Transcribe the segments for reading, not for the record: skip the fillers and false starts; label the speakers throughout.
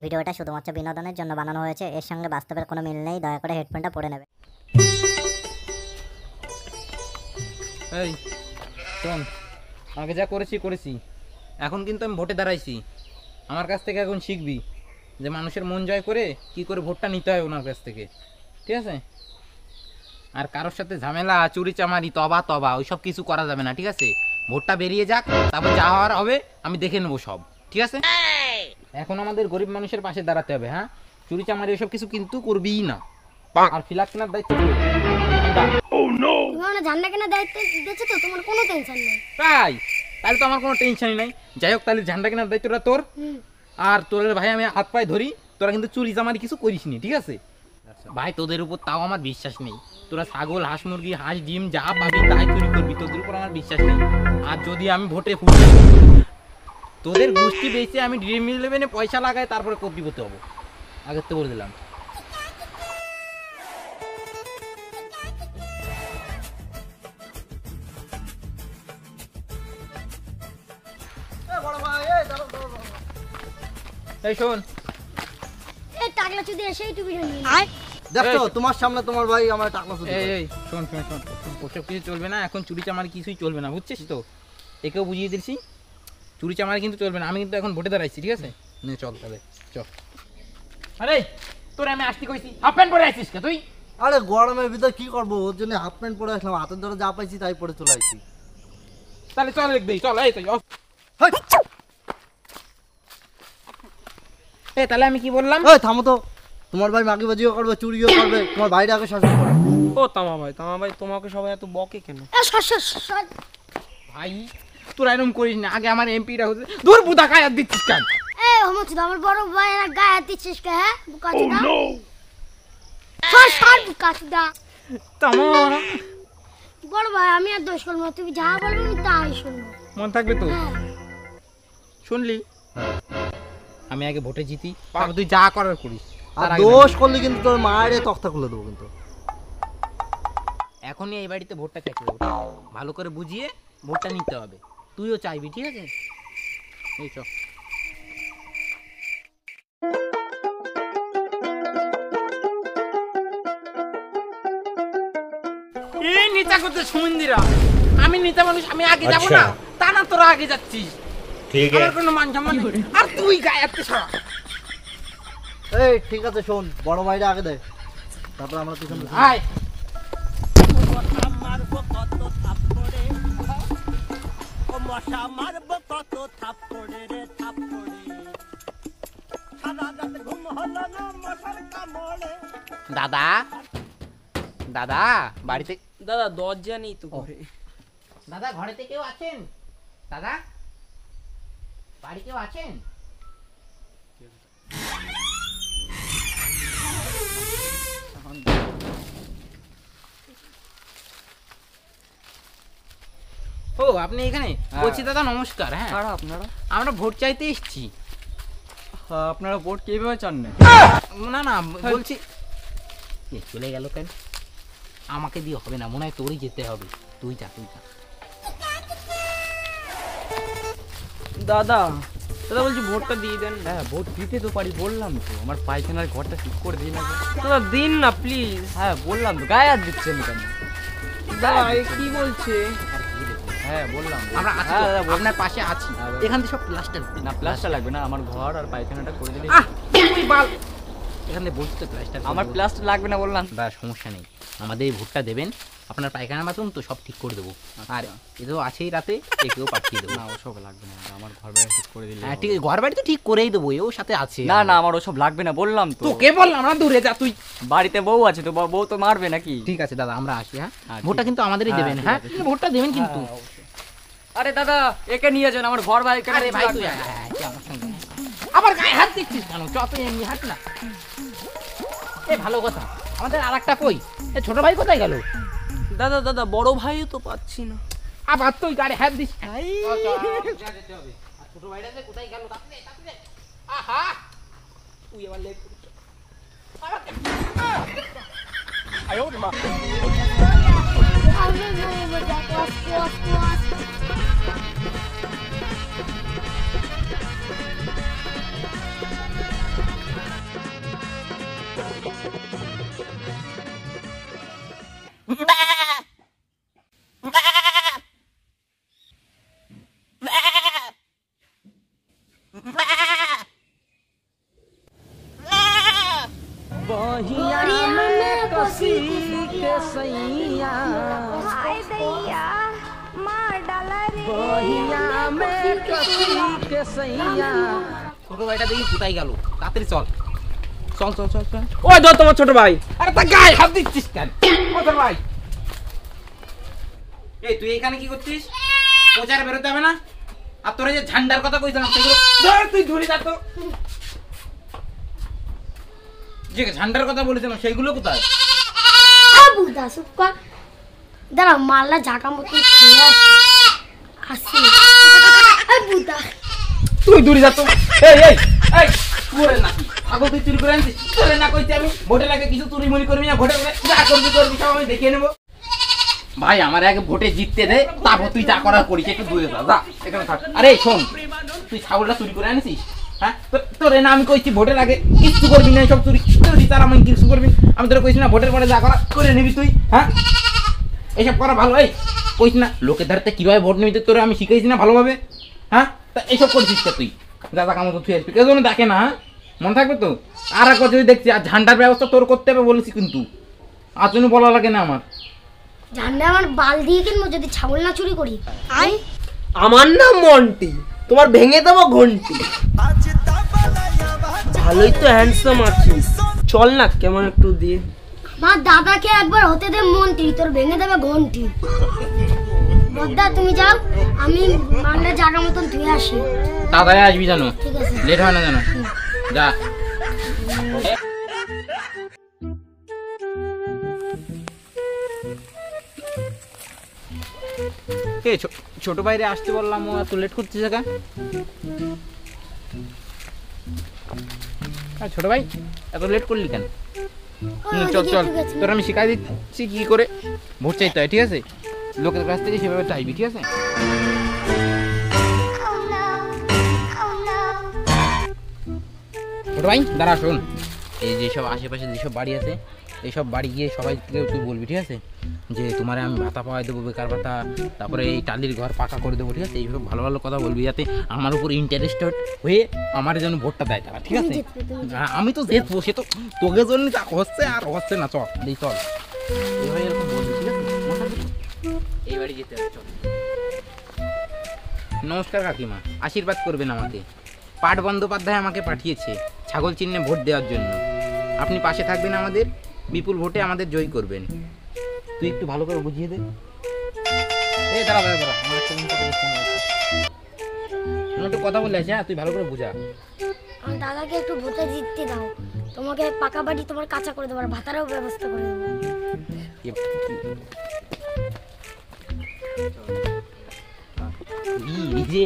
Speaker 1: ভিডিওটা শুধুমাত্র বিনোদনের জন্য বানানো হয়েছে, এর সঙ্গে বাস্তবের কোনো মিল নেই। দয়া করে হেডফোনটা পরে নেবে।
Speaker 2: এই শোন, আমাকে যা করেছি এখন কিন্তু আমি ভোটে দাঁড়াইছি। আমার কাছ থেকে এখন শিখবি যে মানুষের মন জয় করে কি করে ভোটটা নিতে হয় ওনার কাছ থেকে, ঠিক আছে? আর কারোর সাথে ঝামেলা চুরি চামারি তবা ওইসব কিছু করা যাবে না, ঠিক আছে? ভোটটা বেরিয়ে যাক, তারপর যা হওয়ার হবে আমি দেখে নেবো সব, ঠিক আছে? এখন আমাদের গরিব মানুষের পাশে দাঁড়াতে হবে। হ্যাঁ, চুরি চামারি ওইসব কিছু কিন্তু করবিই না। আর ফ্ল্যাগ কেনার দায়িত্ব
Speaker 3: ঝান্ডা কেনার দায়িত্ব দিয়েছে তো, তোমার কোনো টেনশন নেই।
Speaker 2: তাই? তাহলে তো আমার কোনো টেনশনই নাই। যাই হোক, তাহলে ঝান্ডা কেনার দায়িত্বটা তোর। আর তোর ভাই আমি হাত পায়ে ধরি, তোরা কিন্তু চুরি চামারি কিছু করিস নি, ঠিক আছে? ভাই তোদের উপর তাও আমার বিশ্বাস নেই। তোরা ছাগল, হাঁস মুরগি, হাঁস ডিম যা পাবি তাই চুরি করবি, তোদের উপর আমার বিশ্বাস নেই। আর যদি আমি ভোটে ফুটি, তোদের গোষ্ঠী বেঁচে আমি ড্রিম ইলেভেনে পয়সা লাগাই, তারপরে কোটিপতি হবো, আগের তো বলে দিলাম। এই শোন,
Speaker 3: এই টাকলা চুদি এসেই টুপি নিয়ে
Speaker 4: দেখছো তোমার সামনে তোমার ভাই আমার টাকা চুরি করে।
Speaker 2: এই শোন, ওসব কিছু চলবে না এখন। চুরি চামারি কিছুই চলবে না, বুঝছিস তো? একেও বুঝিয়ে দিচ্ছি, চুরি চামারি কিন্তু চলবে না। আমি কিন্তু এখন ভোটে দাঁড়াইছি, ঠিক আছে? নে চল তাহলে, চল। আরে তোর আমি আসতে কইছি, হাফ প্যান্ট পরে আসছিস কে তুই?
Speaker 4: আরে গরমের ভিতর কি করবো, ওর জন্য হাফ প্যান্ট পরে আসলাম, হাতের ধরে যা পাইছি তাই পরে চলে আসছি।
Speaker 2: তাহলে চল দেখবি, চল। এই তো তাহলে আমি কি বললাম?
Speaker 4: এই থামো তো, তোমার ভাই মাগিবাজিও করবে, চুরিও করবে, তোমার ভাইটা আগে শাসন করো।
Speaker 5: ও তামা ভাই তোমাকে সবাই এত বকে কেন?
Speaker 2: ভাই তোরা এরকম করিস না, আগে আমার এমপিটা হচ্ছে। দূর বুদা কায়াত দিচ্ছিস কেন?
Speaker 3: এই হমচুদা, আমার বড় ভাই না গায়ে হাত দিচ্ছিস কে? হ্যাঁ বুকাচুদা, সর বুকাচুদা।
Speaker 2: তামা
Speaker 3: বড় ভাই আমি আর দোষ করবো না, তুমি যা বলবে আমি তাই শুনবো।
Speaker 2: মন থাকবে তো?
Speaker 3: হ্যাঁ।
Speaker 2: শুনলি, আমি আগে ভোটে জিতি, তারপর তুই যা করার করিস।
Speaker 4: আর দোষ করলে কিন্তু তোর মায়ের তক্তা খুলে দেবো কিন্তু।
Speaker 2: এখনই এই বাড়িতে ভোটটা কেটে দেবো, ভালো করে বুঝিয়ে ভোটটা নিতে হবে। তুইও চাইবি, ঠিক আছে? এই চ। এই নেতা করতে সুমন্দিরা, আমি নেতা মানুষ, আমি আগে যাবো না? তা না, তোরা আগে যাচ্ছিস, ঠিক আছে? আমার কোনো মান সম্মান নেই। আর তুই গায়ে হাত দিস।
Speaker 4: এই ঠিক আছে শোন, বড় ভাইটা আগে দে, তারপর আমরা পিছন
Speaker 2: আয়। দাদা দাদা বাড়িতে
Speaker 5: দাদা দরজা নেই তো ঘরে।
Speaker 2: দাদা ঘরেতে কেউ আছেন? দাদা বাড়ি কেউ আছেন? ও আপনি এখানে? বলছি দাদা নমস্কার। হ্যাঁ,
Speaker 5: আপনারা
Speaker 2: আমরা ভোট চাইতে এসেছি।
Speaker 5: আপনারা ভোট কিভাবে চান না?
Speaker 2: না না বলছি, চলে গেল কেন? আমাকে দিয়ে হবে না, মনে হয় তোরই যেতে হবে। তুই যা।
Speaker 5: দাদা বলছি ভোটটা দিয়ে দেন। হ্যাঁ ভোট দিতে তো পারি, বললাম তো আমার পায়খানার ঘরটা ঠিক করে দিন। দাদা দিন না প্লিজ। হ্যাঁ বললাম তো, গায়ে হাত দিচ্ছেন কেন? দাদা কি বলছে? হ্যাঁ বললাম
Speaker 2: আমরা আছি, আপনার পাশে আছি। এখান থেকে সব প্লাস্টার
Speaker 5: না, প্লাস্টার লাগবে না, আমার ঘর আর পায়খানাটা করে দিলে।
Speaker 2: এখানে বলছি তো প্লাস্টার।
Speaker 5: আমার প্লাস্টার লাগবে না বললাম।
Speaker 2: বা সমস্যা নেই, আমাদের এই ভোটটা দেবেন, আপনার পায়খানা বাথরুম তো সব ঠিক করে দেবো। আর এতেও আছেই, রাতে একেও পাঠিয়ে দেবো।
Speaker 5: না ওসব লাগবে না, আমার ঘর বাড়ি ঠিক করে দিলে।
Speaker 2: হ্যাঁ ঠিক আছে, ঘর বাড়ি তো ঠিক করেই দেবো, এও সাথে আছে।
Speaker 5: না আমার ওসব লাগবে না বললাম তো।
Speaker 2: তোকে বললাম না, দূরে যা তুই।
Speaker 5: বাড়িতে বউ আছে তো, বউ তো মারবে নাকি?
Speaker 2: ঠিক আছে দাদা, আমরা আসি। হ্যাঁ,
Speaker 5: হ্যাঁ,
Speaker 2: ভোটটা কিন্তু আমাদেরই
Speaker 5: হ্যাঁ,
Speaker 2: দেবেন।
Speaker 5: ঠিক
Speaker 2: হ্যাঁ,
Speaker 5: আছে,
Speaker 2: ভোটটা দেবেন কিন্তু।
Speaker 5: আরে দাদা একে নিয়ে যান, আমার ঘর বাড়ি।
Speaker 2: আরে ভাই তুই আমার সঙ্গে আবার গায়ে হাত দিচ্ছিস কেন? চ তুই এমনি হাত না। এ ভালো কথা, আমাদের আর একটা কই, এ ছোট ভাই কোথায় গেল?
Speaker 5: দাদা বড় ভাইও তো পাচ্ছি না।
Speaker 2: আবার তুই গায়ে হাত দিস। ছোট ভাইটা যে কোথায় গেল? আহা তুই এবার লেট করিস। আয় ওরে মা।
Speaker 5: बहिया में कसी के सैया
Speaker 3: हाय दैया मार डाला रे
Speaker 5: बहिया में कसी के सैया
Speaker 2: ছোট ভাইটা দেখি কোথায় গেল, তাড়াতাড়ি চল চল চল চল চল।
Speaker 5: ওই ধর তোমার ছোট ভাই।
Speaker 2: আরে তা গায়ে হাত দিচ্ছিস কেন? ও তোর ভাই, এই তুই এখানে কি করছিস? প্রচারে বেরোতে হবে না? আর তোর যে ঝান্ডার কথা কইছিলাম সেগুলো ধর, তুই ধরে যা তো। যে ঝান্ডার কথা বলেছিলাম সেইগুলো কোথায়?
Speaker 3: বুদা চুপ কর, দাঁড়া মাল্লা জাগা মতো খেয়ে আসি বুদা।
Speaker 2: তুই দূরে যা তো। এই এই এই তোরে না আগো তুই চুরি করে আনছিস, তোরে না কইছি আমি ভোটের আগে কিছু চুরি মুরি করবি না, ভোটের পরে যা করবি করবি সব আমি দেখিয়ে নেব। ভাই আমার আগে ভোটে জিততে দে, তারপর তুই যা করার করিস, একটু দূরে যা, যা এখানে থাক। আরে শোন, তুই ছাগলটা চুরি করে আনিস, হ্যাঁ তোরে না আমি কইছি ভোটের আগে কিছু করবি না, সব চুরি চুরি তার আমি কিছু করবি, আমি তোরে কইছি না ভোটের পরে যা করা করে নিবি তুই, হ্যাঁ এইসব করা ভালো। এই কইস না লোকের ধারতে কিভাবে ভোট নিবি তোরে আমি শিখাইছি না ভালোভাবে, হ্যাঁ তা এইসব করছিস তুই, যা যা কাম তো তুই আসবি, কেউ যেন দেখে না, হ্যাঁ মনে থাকবে তো। আর এক যদি দেখছি আর ঝান্ডার ব্যবস্থা তোর করতে হবে বলেছি কিন্তু, আর তুমি বলা লাগে না আমার।
Speaker 3: ঝান্ডা আমার বাল দিয়ে কিনবো যদি ছাগল না চুরি করি। আই
Speaker 5: আমার নাম মন্টি, তোমার ভেঙে দেবো ঘন্টি। ভালোই তো হ্যান্ডসাম আছিস, চল না কেমন একটু দিয়ে।
Speaker 3: আমার দাদাকে একবার হতে দে মন্ত্রী, তোর ভেঙে দেবে ঘন্টি। বদ্দা তুমি যাও, আমি মাল্লা জাগা মতন ধুয়ে আসি।
Speaker 2: তাড়াতাড়ি আসবি জানো,
Speaker 3: ঠিক আছে
Speaker 2: লেট হয় না জানো, যা। ছোট বাইরে আসতে বললাম, ও এত লেট করছিস কেন? ছোট ভাই এত লেট করলি কেন? চল চল, তোর আমি শিখাই দিচ্ছি কি করে ভোট চাইতে হয়, ঠিক আছে? লোকের কাছ থেকে সেভাবে চাইবি, ঠিক আছে? ছোট ভাই দাঁড়া, শোন, এই যেসব আশেপাশে যেসব বাড়ি আছে এইসব বাড়ি গিয়ে সবাইকে তুই বলবি, ঠিক আছে, যে তোমার আমি ভাতা পাওয়াই দেবো, বেকার ভাতা, তারপরে এই টালির ঘর পাকা করে দেবো, ঠিক আছে? এইসব ভালো ভালো কথা বলবি যাতে আমার উপর ইন্টারেস্টেড হয়ে আমার যেন ভোটটা দেয় তারা, ঠিক আছে? হ্যাঁ আমি তো জিতবো, সে তো তোকে জন্য হচ্ছে আর হচ্ছে না, চল এই চল এইভাবে এরকম বলবি, ঠিক আছে? এই বাড়ি যেতে হবে, চল। নমস্কার কাকিমা, আশীর্বাদ করবেন আমাকে। পাট বন্দ্যোপাধ্যায় আমাকে পাঠিয়েছে ছাগল চিহ্নে ভোট দেওয়ার জন্য, আপনি পাশে থাকবেন আমাদের, বিপুল ভোটে আমাদের জয় করবেন। তুই একটু ভালো করে বুঝিয়ে দে। এই দাঁড়া দাঁড়া দাঁড়া, আমার একটা একটু কথা বলে আসি, হ্যাঁ তুই ভালো করে বুঝা।
Speaker 3: আমার দাদাকে একটু ভোটে জিততে দাও, তোমাকে পাকা বাড়ি তোমার কাঁচা করে দেবো, আর ভাতারও ব্যবস্থা করে দেবো।
Speaker 2: যে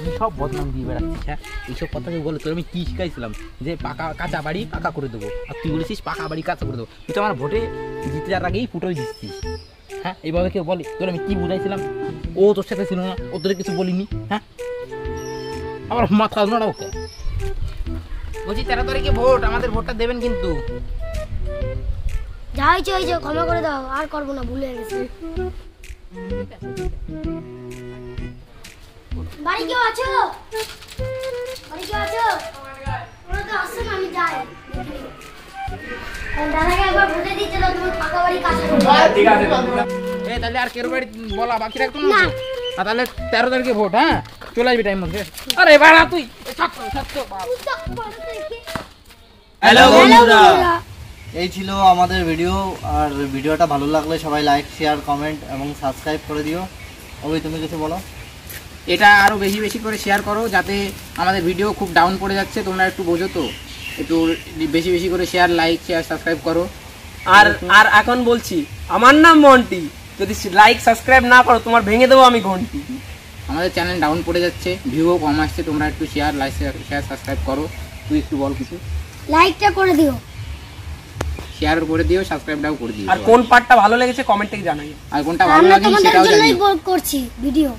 Speaker 2: কি সব বদনাম দিয়ে বেড়াচ্ছিস, হ্যাঁ এইসব কথা বলে তোর আমি কি শিখাইছিলাম যে পাকা কাঁচা বাড়ি পাকা করে দেবো, আর তুই বলেছিস পাকা বাড়ি কাঁচা করে দেবো। তুই তো আমার ভোটে জিতে যাওয়ার আগেই ফুটোই দিচ্ছিস, হ্যাঁ এইভাবে কেউ বলে? তোর আমি কি বুঝাইছিলাম? ও তোর সাথে ছিল না, ও তোর কিছু বলিনি, হ্যাঁ আমার মাথা নড়া ওকে। বলছি 13 তারিখে ভোট, আমাদের ভোটটা দেবেন কিন্তু।
Speaker 3: যা হয়েছে ওই যে ক্ষমা করে দাও, আর করবো না, ভুলে গেছি। বাড়ি কেউ আছো? বাড়ি কেউ আছো? ওরা তো আসছে না, আমি যাই। দাদাকে একবার ভোটে দিতে দাও, তোমার পাকা বাড়ি কাঁচা করে দেবো।
Speaker 2: ঠিক আছে এই তাহলে আর কেউ বাড়ি বলা বাকি রাখতো না, আর তাহলে 13 তারিখে ভোট, হ্যাঁ চলে আসবি টাইম মধ্যে। আরে বাড়া তুই
Speaker 4: হ্যালো বন্ধুরা, এই ছিল আমাদের ভিডিও। আর ভিডিওটা ভালো লাগলে সবাই লাইক শেয়ার কমেন্ট এবং সাবস্ক্রাইব করে দিও। ওই তুমি কিছু বলো।
Speaker 2: এটা আরো বেশি বেশি করে শেয়ার করো, যাতে আমাদের ভিডিও খুব ডাউন পড়ে যাচ্ছে, তোমরা একটু বোঝো তো, একটু বেশি বেশি করে শেয়ার লাইক শেয়ার সাবস্ক্রাইব করো।
Speaker 5: আর আর এখন বলছি, আমার নাম মন্টি, যদি লাইক সাবস্ক্রাইব না করো তোমার ভেঙে দেবো আমি ঘন্টি।
Speaker 2: আমাদের চ্যানেল ডাউন পড়ে যাচ্ছে, ভিউও কম আসছে, তোমরা একটু শেয়ার লাইক শেয়ার সাবস্ক্রাইব করো। তুই একটু বল কিছু।
Speaker 3: লাইকটা করে দিও,
Speaker 2: শেয়ার করে দিও, সাবস্ক্রাইবটাও করে দিও।
Speaker 5: আর কোন পার্টটা ভালো লেগেছে কমেন্টে জানাই,
Speaker 2: আর কোনটা ভালো
Speaker 3: আমরা
Speaker 2: লাগে
Speaker 3: তোমাদের
Speaker 2: সেটাও
Speaker 3: জন্যই
Speaker 2: জানিও।
Speaker 3: করছি ভিডিও।